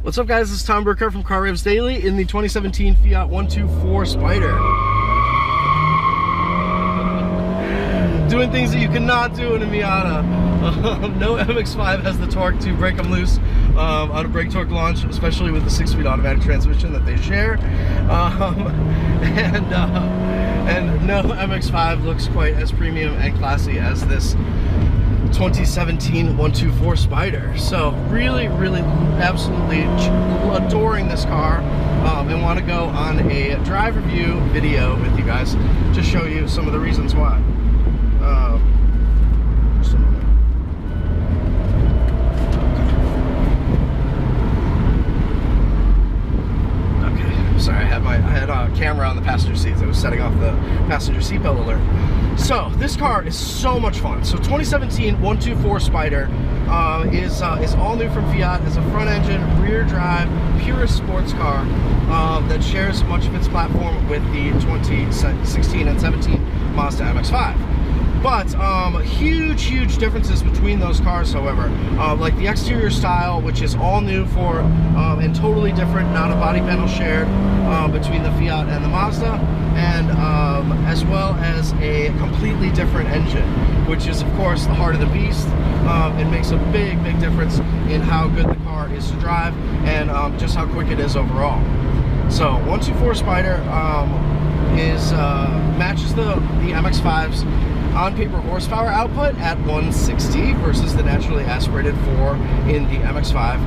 What's up, guys? This is Tom Burkhardt from Car Revs Daily in the 2017 Fiat 124 Spider. Doing things that you cannot do in a Miata. No MX-5 has the torque to break them loose on a brake torque launch, especially with the 6-speed automatic transmission that they share. And no MX-5 looks quite as premium and classy as this 2017 124 Spider. So really absolutely adoring this car, and want to go on a drive review video with you guys to show you some of the reasons why. Just a moment. Okay, sorry, I had a camera on the passenger seats. I was setting off the passenger seatbelt alert. So this car is so much fun. So 2017 124 Spider is all new from Fiat. It's a front engine, rear drive, purest sports car that shares much of its platform with the 2016 and 17 Mazda MX-5. But huge differences between those cars, however. Like the exterior style, which is all new for and totally different, not a body panel shared between the Fiat and the Mazda, and as well as a completely different engine, which is of course the heart of the beast. It makes a big difference in how good the car is to drive and just how quick it is overall. So 124 Spider matches the MX-5's on-paper horsepower output at 160 versus the naturally aspirated 4 in the MX-5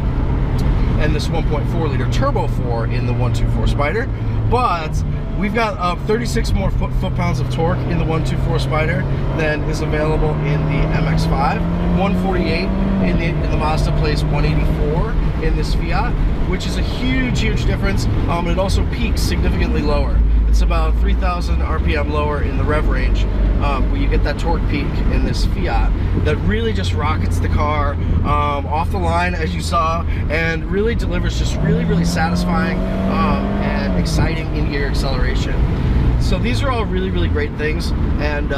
and this 1.4-liter turbo 4 in the 124 Spider. But we've got 36 more foot-pounds of torque in the 124 Spider than is available in the MX-5. 148 in the Mazda plays 184 in this Fiat, which is a huge difference. And it also peaks significantly lower. It's about 3,000 RPM lower in the rev range, where you get that torque peak in this Fiat that really just rockets the car off the line, as you saw, and really delivers just really satisfying and exciting in-gear acceleration. So these are all really great things and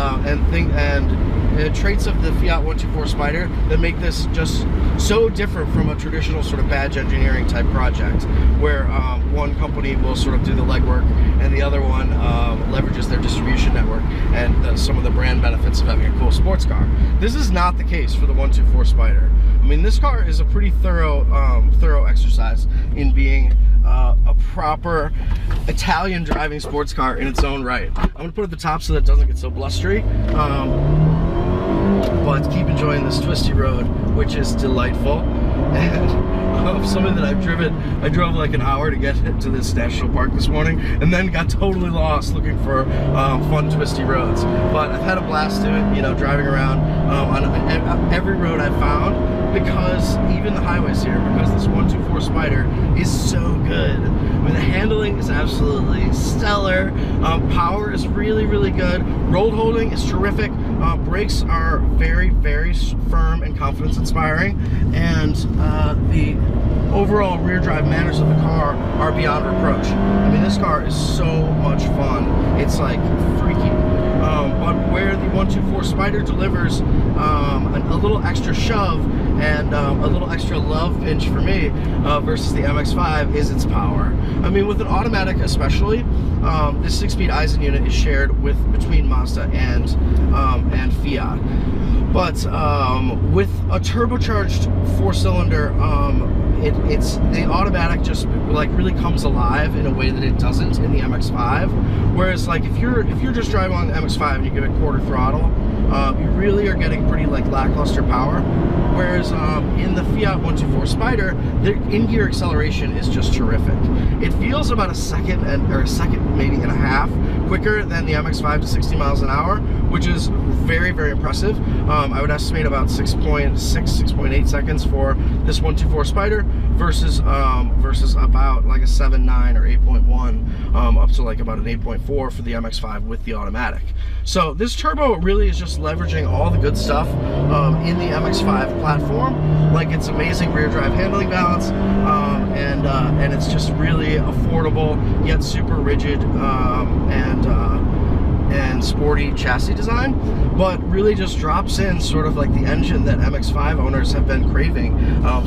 traits of the Fiat 124 Spider that make this just so different from a traditional sort of badge engineering type project, where one company will sort of do the legwork and the other one leverages their distribution network and some of the brand benefits of having a cool sports car. This is not the case for the 124 Spider. I mean, this car is a pretty thorough exercise in being a proper Italian driving sports car in its own right. I'm gonna put it at the top so that it doesn't get so blustery, but keep enjoying this twisty road, which is delightful. And something that I've driven, I drove like an hour to get to this national park this morning, and then got totally lost looking for fun twisty roads. But I've had a blast doing it, you know, driving around on every road I've found, because even the highways here, because this 124 Spider is so good. I mean, the handling is absolutely stellar. Power is really good. Road holding is terrific. Brakes are very firm and confidence inspiring, and the overall rear drive manners of the car are beyond reproach. I mean, this car is so much fun. It's like freaky. But where the 124 Spider delivers a little extra shove and a little extra love pinch for me versus the MX-5 is its power. I mean, with an automatic especially, this 6-speed Eisen unit is shared between Mazda and Fiat. But with a turbocharged 4-cylinder, the automatic just like really comes alive in a way that it doesn't in the MX-5. Whereas like if you're just driving on the MX-5 and you give it quarter throttle, you really are getting pretty like lackluster power. Whereas in the Fiat 124 Spider, the in-gear acceleration is just terrific. It feels about a second maybe and a half quicker than the MX-5 to 60 miles an hour, which is very impressive. I would estimate about 6.8 seconds for this 124 Spider versus about like a 7.9 or 8.1 up to like about an 8.4 for the MX-5 with the automatic. So this turbo really is just leveraging all the good stuff in the MX-5 platform, like its amazing rear drive handling balance, and it's just really affordable yet super rigid and sporty chassis design, but really just drops in sort of like the engine that MX-5 owners have been craving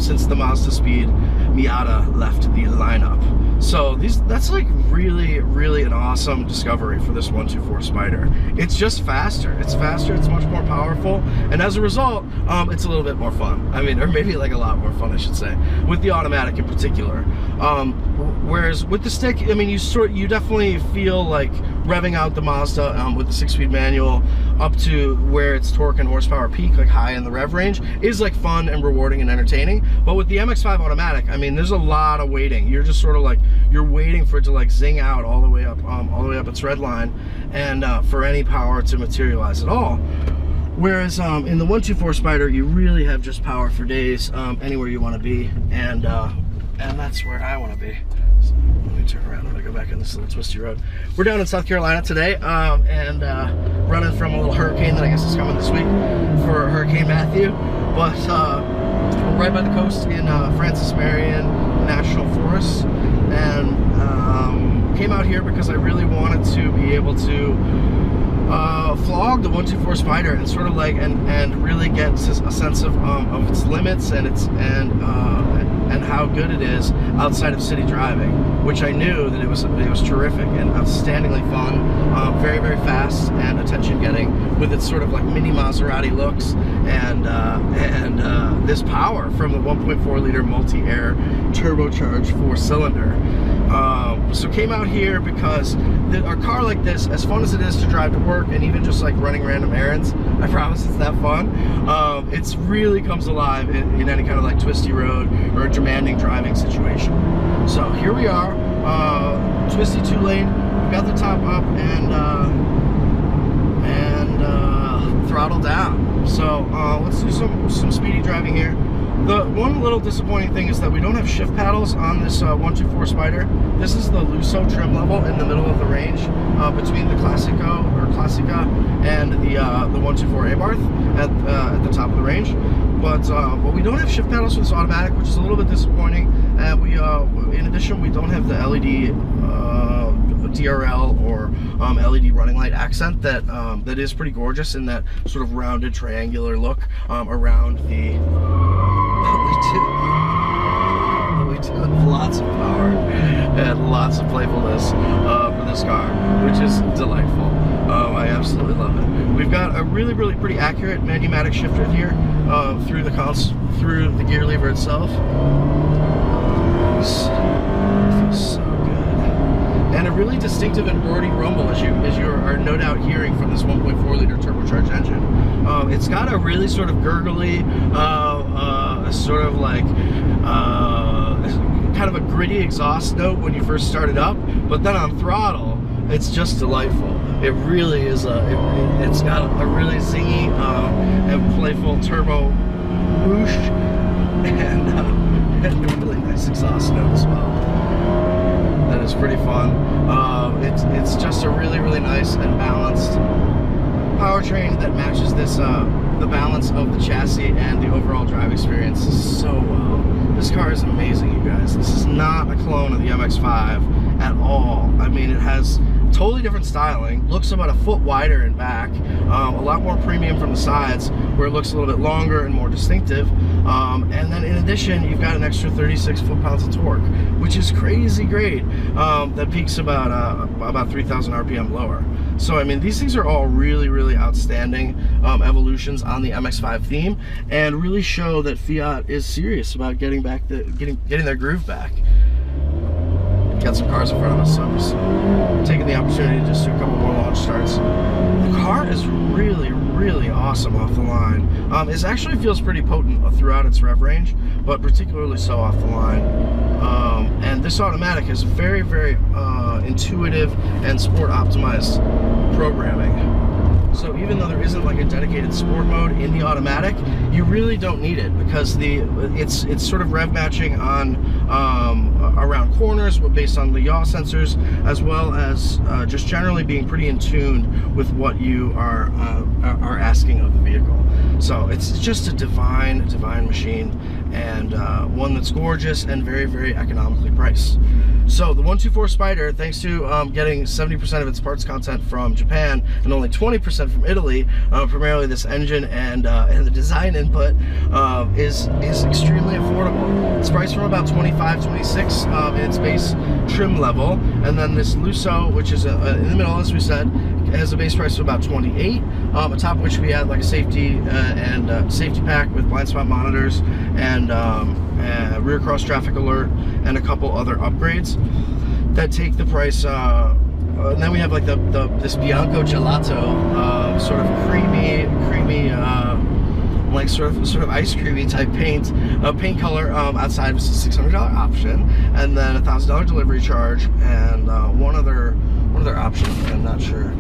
since the Mazda Speed Miata left the lineup. So that's like really an awesome discovery for this 124 Spider. It's just faster. It's faster, it's much more powerful, and as a result, it's a little bit more fun. I mean, or maybe like a lot more fun, I should say, with the automatic in particular. Whereas with the stick, I mean, you definitely feel like revving out the Mazda with the 6-speed manual up to where its torque and horsepower peak, like high in the rev range, is like fun and rewarding and entertaining. But with the MX-5 automatic, I mean, there's a lot of waiting. You're just sort of like, you're waiting for it to like zing out all the way up its red line, and for any power to materialize at all. Whereas in the 124 Spider, you really have just power for days, anywhere you want to be, and that's where I want to be. So let me turn around. I'm gonna go back on this little twisty road. We're down in South Carolina today, and running from a little hurricane that I guess is coming this week for Hurricane Matthew. But we're right by the coast in Francis Marion National Forest, and came out here because I really wanted to be able to flog the 124 Spider and sort of like and really get a sense of its limits and how good it is outside of city driving, which I knew that it was terrific and outstandingly fun, very fast and attention getting, with its sort of like mini Maserati looks and this power from the 1.4 liter multi-air turbocharged 4-cylinder. So came out here because a car like this, as fun as it is to drive to work and even just like running random errands, I promise it's that fun. It really comes alive in any kind of like twisty road or demanding driving situation. So here we are, twisty 2-lane. We've got the top up and throttle down. So let's do some speedy driving here. The one little disappointing thing is that we don't have shift paddles on this 124 Spider. This is the Lusso trim level in the middle of the range, between the Classica and the 124 Abarth at the top of the range. But we don't have shift paddles for this automatic, which is a little bit disappointing. And we, in addition, we don't have the LED DRL or LED running light accent that is pretty gorgeous in that sort of rounded triangular look around the. We do have lots of power and lots of playfulness for this car, which is delightful. I absolutely love it. We've got a really pretty accurate manumatic shifter here through the gear lever itself. It feels so good, and a really distinctive and roary rumble, as you are no doubt hearing from this 1.4 liter turbocharged engine. It's got a really sort of gurgly, sort of like kind of a gritty exhaust note when you first start it up, but then on throttle, it's just delightful. It really is it's got a really zingy and playful turbo whoosh, and a really nice exhaust note as well. That is pretty fun. It's just a really nice and balanced powertrain that matches this the balance of the chassis and the overall drive experience so well. This car is amazing, you guys. This is not a clone of the MX-5 at all. I mean, it has totally different styling, looks about a foot wider in back, a lot more premium from the sides where it looks a little bit longer and more distinctive, and then in addition you've got an extra 36 foot-pounds of torque, which is crazy great. That peaks about 3,000 RPM lower. So I mean, these things are all really outstanding evolutions on the MX-5 theme, and really show that Fiat is serious about getting their groove back. Got some cars in front of us, so I'm just taking the opportunity to just do a couple more launch starts. The car is really awesome off the line. It actually feels pretty potent throughout its rev range, but particularly so off the line. And this automatic is very intuitive and sport optimized programming. So even though there isn't like a dedicated sport mode in the automatic, you really don't need it, because it's sort of rev matching on around corners based on the yaw sensors, as well as just generally being pretty in tune with what you are asking of the vehicle. So it's just a divine machine, and one that's gorgeous and very economically priced. So the 124 Spider, thanks to getting 70% of its parts content from Japan and only 20% from Italy. Primarily this engine and the design input is extremely affordable. It's priced from about 25, 26 in its base trim level, and then this Lusso, which is in the middle, as we said, has a base price of about 28. On top of which we had like a safety safety pack with blind spot monitors and rear cross traffic alert and a couple other upgrades that take the price. And then we have like this Bianco Gelato, sort of creamy, like sort of ice creamy type paint color. Outside was a $600 option, and then a $1,000 delivery charge, and one other option. I'm not sure.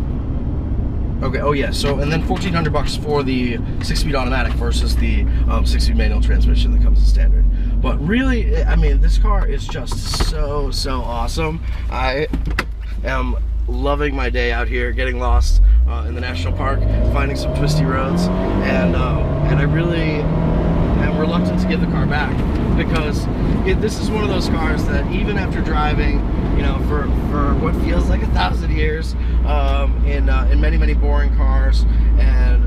Okay, oh yeah, so, and then $1,400 for the 6-speed automatic versus the 6-speed manual transmission that comes as standard. But really, I mean, this car is just so awesome. I am loving my day out here, getting lost in the national park, finding some twisty roads, and I really am reluctant to give the car back, because this is one of those cars that even after driving, you know, for what feels like 1,000 years, in many boring cars, and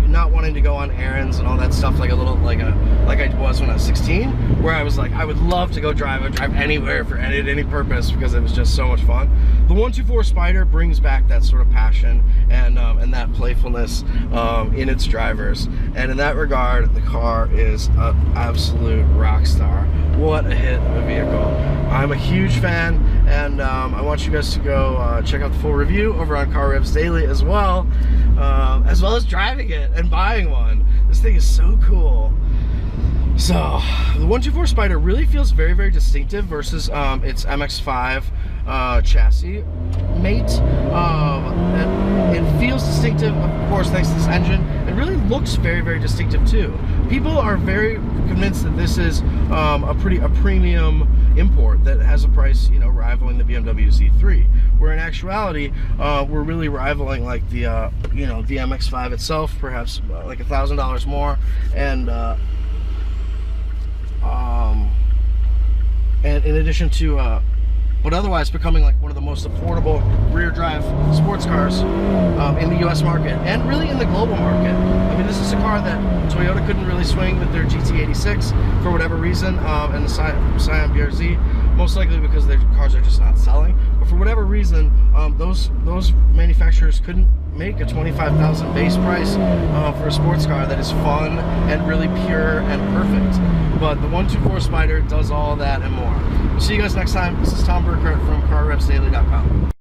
not wanting to go on errands and all that stuff like I was when I was 16, where I was like, I would love to go drive anywhere for any purpose, because it was just so much fun. The 124 Spider brings back that sort of passion and that playfulness in its drivers, and in that regard, the car is an absolute rock star. What a hit of a vehicle! I'm a huge fan, and I want you guys to go check out the full review over on Car Revs Daily as well as driving it and buying one. This thing is so cool. So the 124 Spider really feels very distinctive versus its MX-5 chassis mate. It feels distinctive, of course, thanks to this engine. It really looks very distinctive too. People are very convinced that this is a premium import that has a price, you know, rivaling the BMW Z3, where in actuality we're really rivaling like the you know, the MX-5 itself, perhaps like $1,000 more, and in addition to but otherwise becoming like one of the most affordable rear drive sports cars in the US market, and really in the global market. I mean, this is a car that Toyota couldn't really swing with their GT86 for whatever reason, and the Scion BRZ, most likely because their cars are just not selling. But for whatever reason, those manufacturers couldn't make a $25,000 base price for a sports car that is fun and really pure and perfect. But the 124 Spider does all that and more. We'll see you guys next time. This is Tom Burkhardt from CarRevsDaily.com.